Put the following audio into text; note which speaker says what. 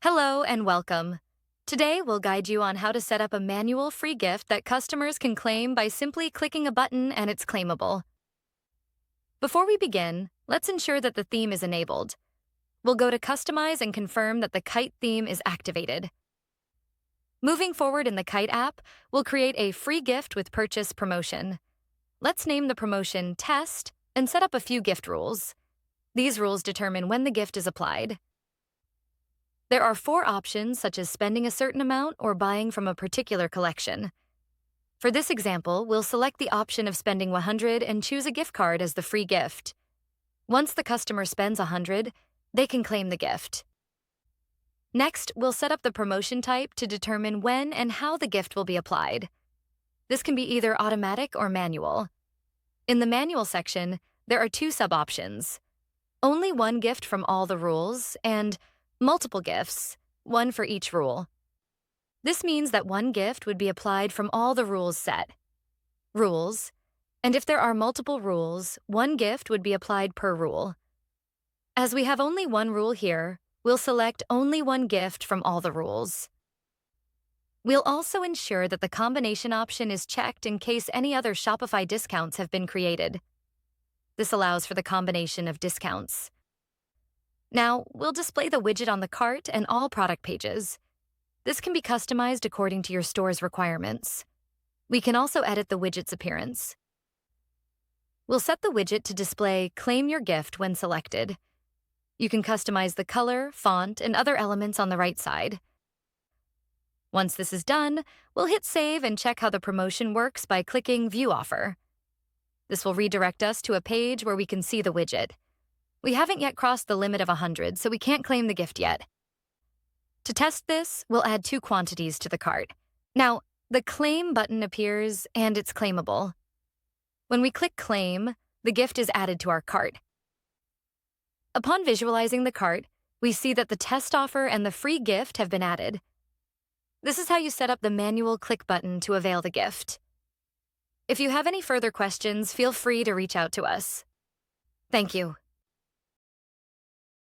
Speaker 1: Hello and welcome. Today, we'll guide you on how to set up a manual free gift that customers can claim by simply clicking a button and it's claimable. Before we begin, let's ensure that the theme is enabled. We'll go to Customize and confirm that the Kite theme is activated. Moving forward in the Kite app, we'll create a free gift with purchase promotion. Let's name the promotion Test and set up a few gift rules. These rules determine when the gift is applied. There are 4 options, such as spending a certain amount or buying from a particular collection. For this example, we'll select the option of spending $100 and choose a gift card as the free gift. Once the customer spends $100, they can claim the gift. Next, we'll set up the promotion type to determine when and how the gift will be applied. This can be either automatic or manual. In the manual section, there are 2 sub-options: only one gift from all the rules and multiple gifts, one for each rule. This means that one gift would be applied from all the rules set. Rules, and if there are multiple rules, one gift would be applied per rule. As we have only one rule here, we'll select only one gift from all the rules. We'll also ensure that the combination option is checked in case any other Shopify discounts have been created. This allows for the combination of discounts. Now, we'll display the widget on the cart and all product pages. This can be customized according to your store's requirements. We can also edit the widget's appearance. We'll set the widget to display Claim Your Gift when selected. You can customize the color, font, and other elements on the right side. Once this is done, we'll hit Save and check how the promotion works by clicking View Offer. This will redirect us to a page where we can see the widget. We haven't yet crossed the limit of 100, so we can't claim the gift yet. To test this, we'll add 2 quantities to the cart. Now, the Claim button appears and it's claimable. When we click Claim, the gift is added to our cart. Upon visualizing the cart, we see that the test offer and the free gift have been added. This is how you set up the manual click button to avail the gift. If you have any further questions, feel free to reach out to us. Thank you.